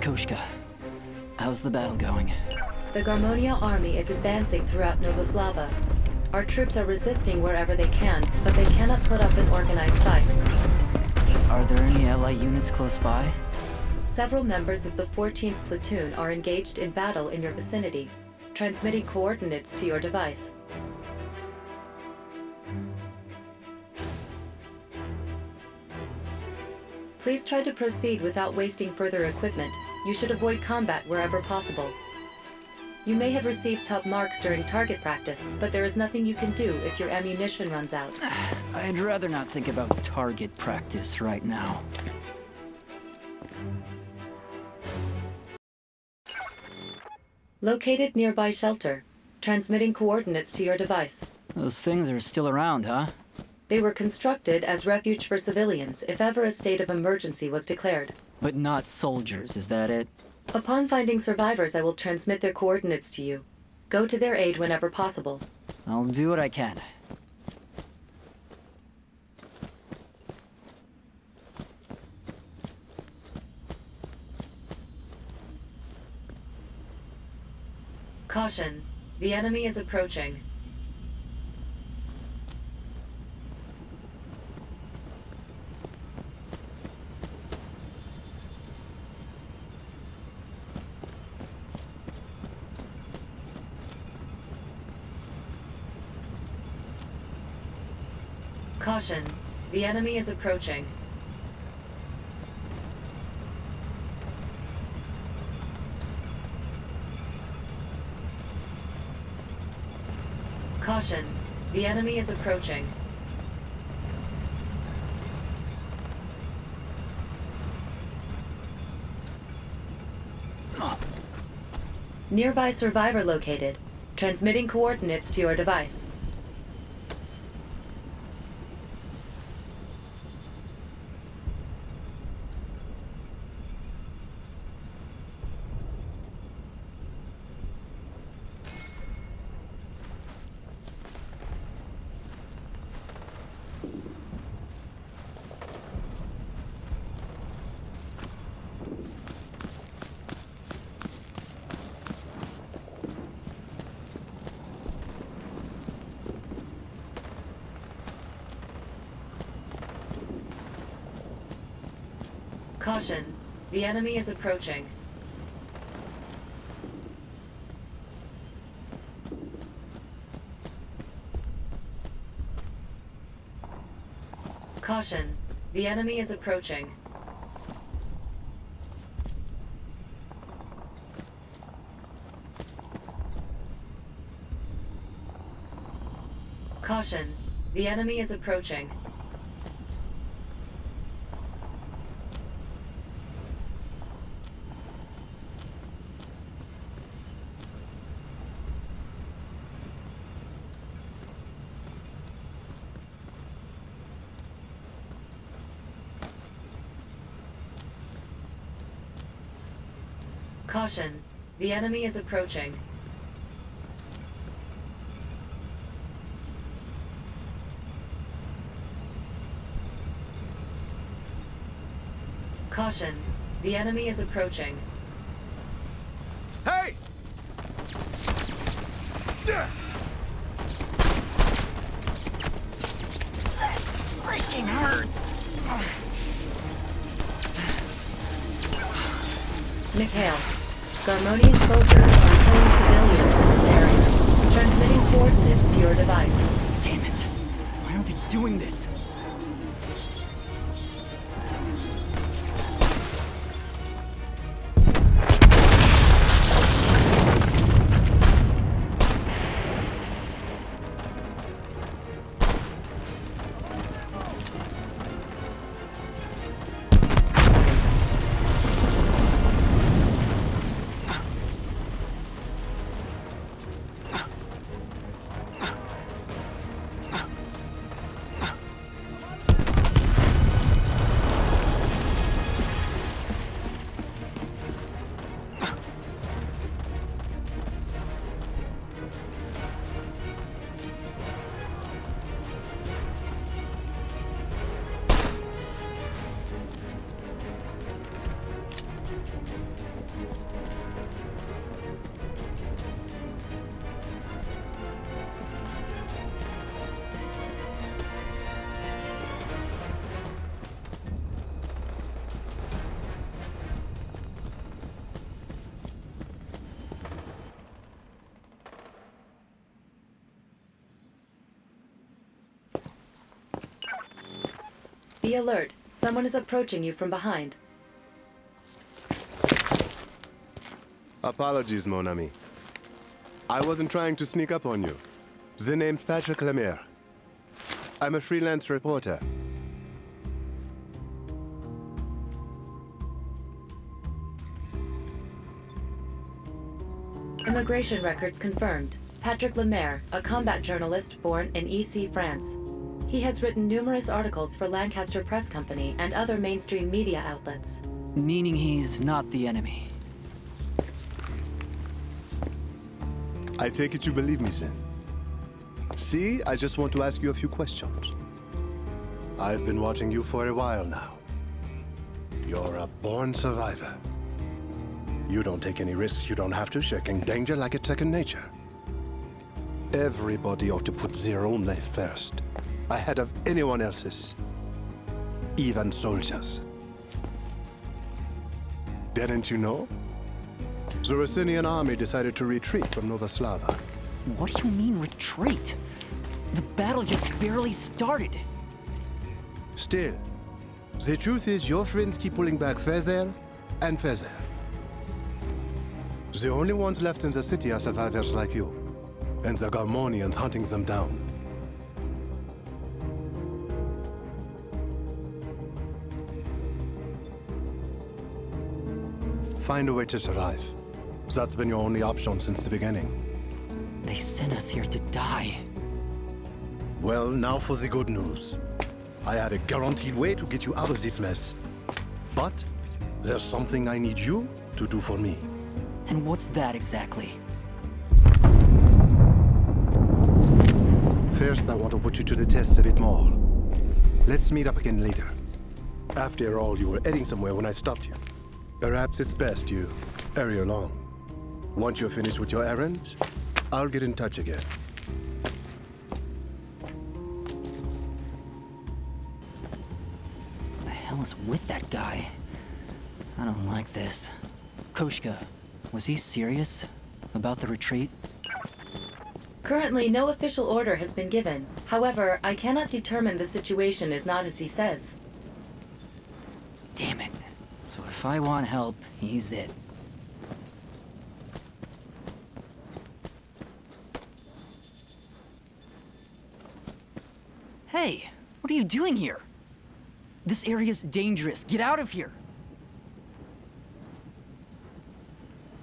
Koshka. How's the battle going? The Garmonia army is advancing throughout Novoslava. Our troops are resisting wherever they can, but they cannot put up an organized fight. Are there any ally units close by? Several members of the 14th Platoon are engaged in battle in your vicinity, transmitting coordinates to your device. Please try to proceed without wasting further equipment. You should avoid combat wherever possible. You may have received top marks during target practice, but there is nothing you can do if your ammunition runs out. I'd rather not think about target practice right now. Located nearby shelter, transmitting coordinates to your device. Those things are still around, huh? They were constructed as refuge for civilians if ever a state of emergency was declared. But not soldiers, is that it? Upon finding survivors, I will transmit their coordinates to you. Go to their aid whenever possible. I'll do what I can. Caution. The enemy is approaching. Caution. The enemy is approaching. Caution. The enemy is approaching. Nearby survivor located. Transmitting coordinates to your device. Caution. The enemy is approaching. Caution. The enemy is approaching. Caution. The enemy is approaching. Caution. The enemy is approaching. Caution. The enemy is approaching. Hey! That freaking hurts! Mikhail, Garmonian soldiers are killing civilians in this area, transmitting coordinates to your device. Damn it! Why are they doing this? Be alert. Someone is approaching you from behind. Apologies, mon ami. I wasn't trying to sneak up on you. The name's Patrick Lemaire. I'm a freelance reporter. Immigration records confirmed. Patrick Lemaire, a combat journalist born in EC, France. He has written numerous articles for Lancaster Press Company and other mainstream media outlets. Meaning he's not the enemy. I take it you believe me, then. See, I just want to ask you a few questions. I've been watching you for a while now. You're a born survivor. You don't take any risks you don't have to, shaking danger like it's second nature. Everybody ought to put their own life first, ahead of anyone else's. Even soldiers. Didn't you know? The Russinian army decided to retreat from Nova Slava. What do you mean, retreat? The battle just barely started. Still, the truth is your friends keep pulling back further and further. The only ones left in the city are survivors like you, and the Garmonians hunting them down. Find a way to survive. That's been your only option since the beginning. They sent us here to die. Well, now for the good news. I have a guaranteed way to get you out of this mess. But there's something I need you to do for me. And what's that exactly? First, I want to put you to the test a bit more. Let's meet up again later. After all, you were heading somewhere when I stopped you. Perhaps it's best you hurry along. Once you're finished with your errand, I'll get in touch again. What the hell is with that guy? I don't like this. Koshka, was he serious about the retreat? Currently, no official order has been given. However, I cannot determine the situation is not as he says. Damn it. So if I want help, he's it. Hey, what are you doing here? This area's dangerous. Get out of here.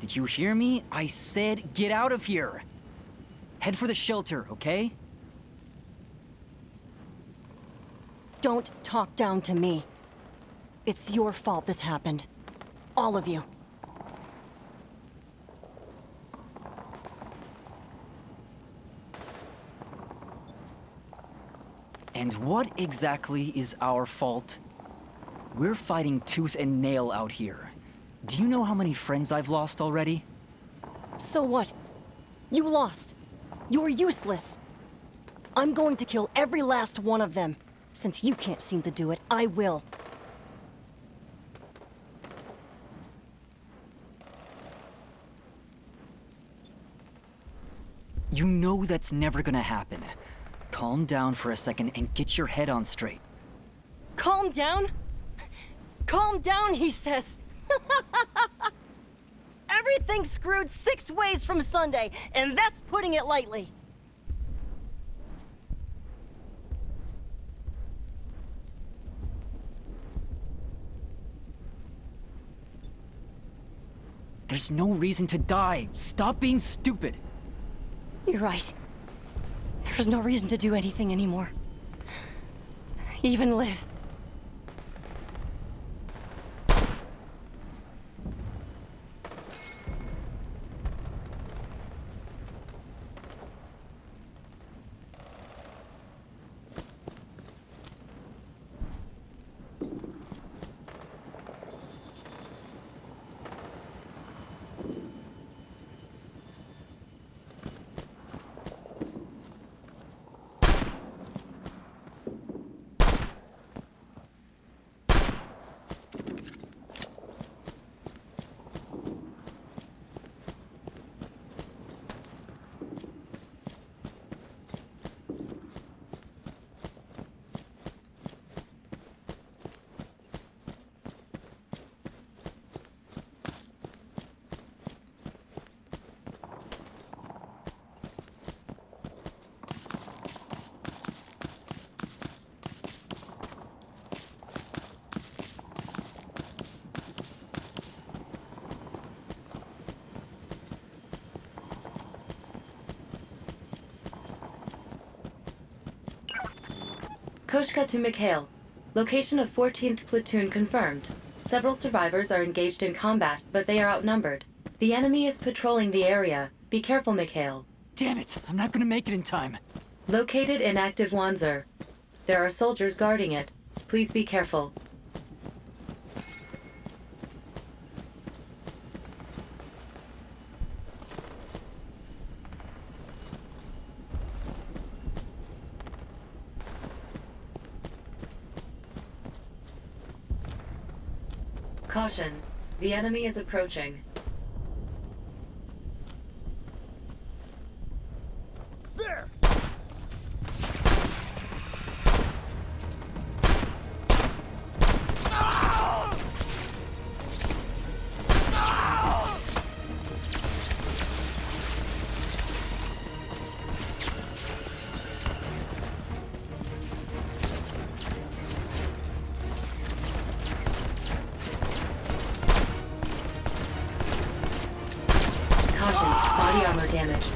Did you hear me? I said get out of here. Head for the shelter, okay? Don't talk down to me. It's your fault this happened. All of you. And what exactly is our fault? We're fighting tooth and nail out here. Do you know how many friends I've lost already? So what? You lost. You're useless. I'm going to kill every last one of them. Since you can't seem to do it, I will. You know that's never gonna happen. Calm down for a second and get your head on straight. Calm down? Calm down, he says. Everything's screwed 6 ways from Sunday, and that's putting it lightly. There's no reason to die. Stop being stupid. You're right. There's no reason to do anything anymore. Even live. Koshka to Mikhail. Location of 14th Platoon confirmed. Several survivors are engaged in combat, but they are outnumbered. The enemy is patrolling the area. Be careful, Mikhail. Damn it, I'm not gonna make it in time. Located inactive Wanzer. There are soldiers guarding it. Please be careful. Caution. The enemy is approaching. Caution. Body armor damaged.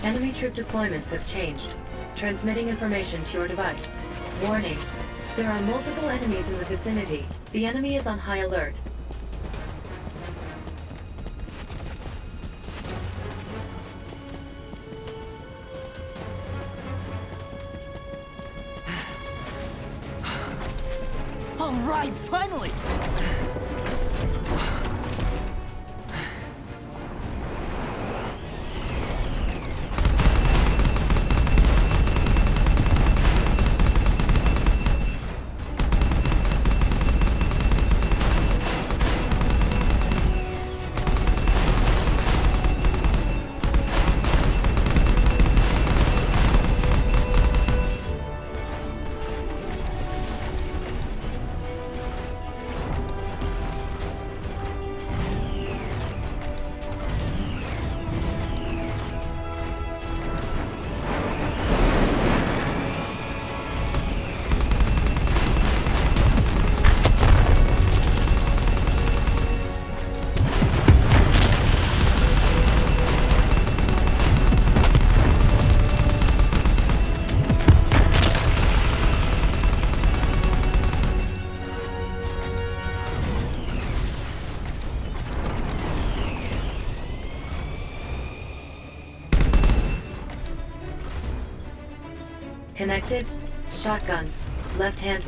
Enemy troop deployments have changed. Transmitting information to your device. Warning. There are multiple enemies in the vicinity. The enemy is on high alert. All right, finally! Connected. Shotgun. Left hand.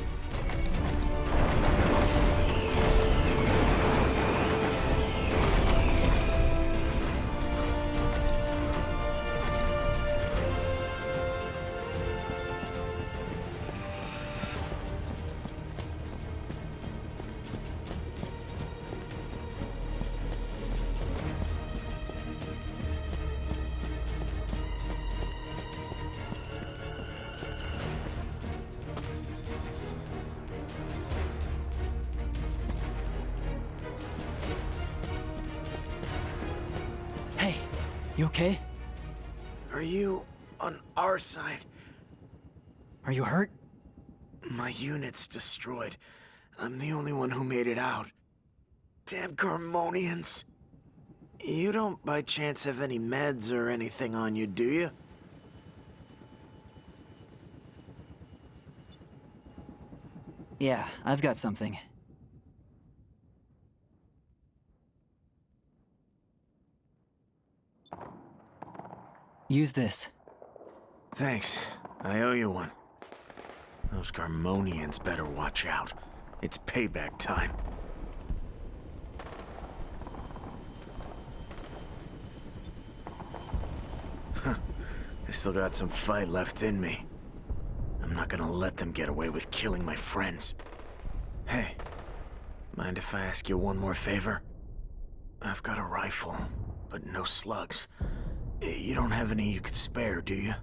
Hey, you okay? Are you on our side? Are you hurt? My unit's destroyed. I'm the only one who made it out. Damn Carmonians. You don't by chance have any meds or anything on you, do you? Yeah, I've got something. Use this. Thanks. I owe you one. Those Carmonians better watch out. It's payback time. Huh. still got some fight left in me. I'm not gonna let them get away with killing my friends. Hey, mind if I ask you one more favor? I've got a rifle, but no slugs. You don't have any you could spare, do you?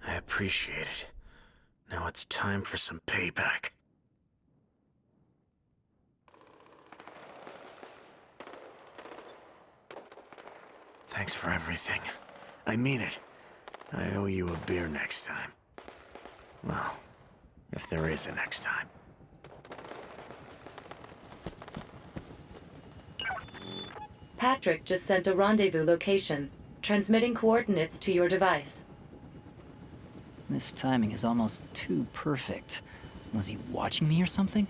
I appreciate it. Now it's time for some payback. Thanks for everything. I mean it. I owe you a beer next time. Well, if there is a next time. Patrick just sent a rendezvous location, transmitting coordinates to your device. This timing is almost too perfect. Was he watching me or something?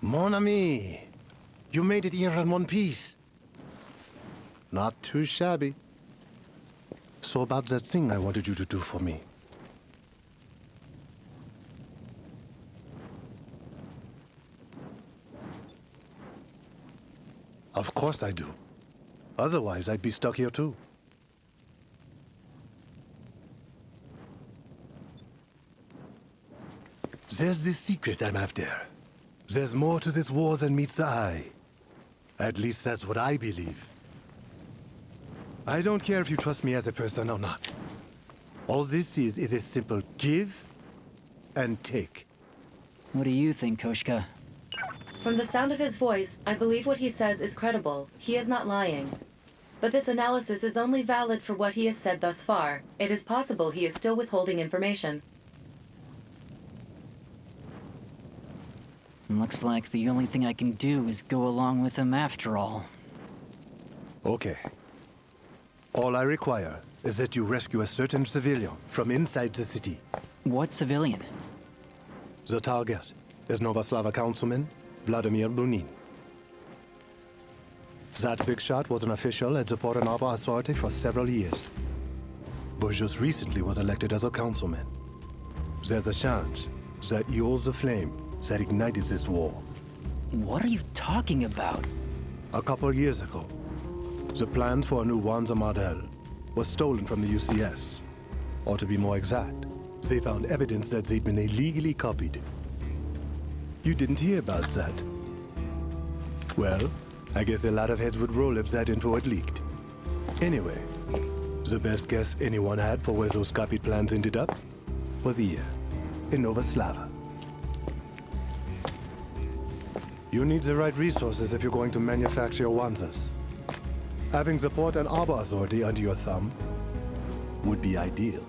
Mon ami, you made it here in one piece. Not too shabby. So about that thing I wanted you to do for me. Of course I do. Otherwise, I'd be stuck here too. There's this secret I'm after. There's more to this war than meets the eye. At least that's what I believe. I don't care if you trust me as a person or not. All this is a simple give and take. What do you think, Koshka? From the sound of his voice, I believe what he says is credible. He is not lying. But this analysis is only valid for what he has said thus far. It is possible he is still withholding information. Looks like the only thing I can do is go along with him after all. Okay. All I require is that you rescue a certain civilian from inside the city. What civilian? The target is Novoslava Councilman Vladimir Bunin. That big shot was an official at the Port Authority for several years, but just recently was elected as a councilman. There's a chance that he holds the flame that ignited this war. What are you talking about? A couple years ago, the plans for a new Wanza model was stolen from the UCS. Or to be more exact, they found evidence that they'd been illegally copied. You didn't hear about that. Well, I guess a lot of heads would roll if that info had leaked. Anyway, the best guess anyone had for where those copied plans ended up was here, in Novoslava. You need the right resources if you're going to manufacture Wanzas. Having the Port and Arbor Authority under your thumb would be ideal.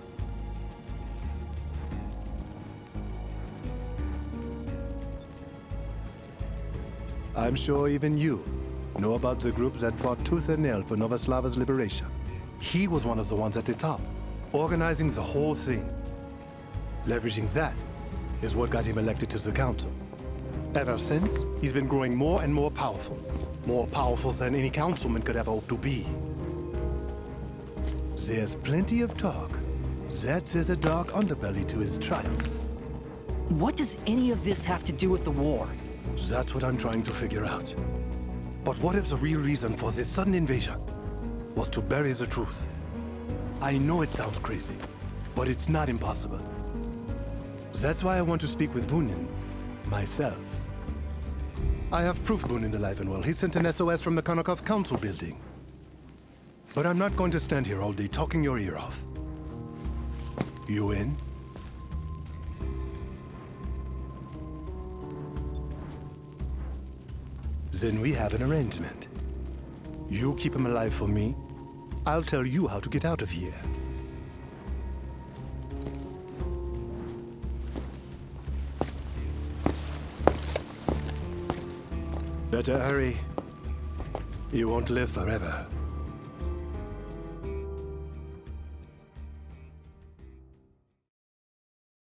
I'm sure even you know about the group that fought tooth and nail for Novoslava's liberation. He was one of the ones at the top, organizing the whole thing. Leveraging that is what got him elected to the council. Ever since, he's been growing more and more powerful. More powerful than any councilman could ever hope to be. There's plenty of talk that there's a dark underbelly to his triumphs. What does any of this have to do with the war? That's what I'm trying to figure out. But what if the real reason for this sudden invasion was to bury the truth? I know it sounds crazy, but it's not impossible. That's why I want to speak with Bunin, myself. I have proof Bunin's alive and well. He sent an SOS from the Konakov Council building. But I'm not going to stand here all day talking your ear off. You in? Then we have an arrangement. You keep him alive for me. I'll tell you how to get out of here. Better hurry. You won't live forever.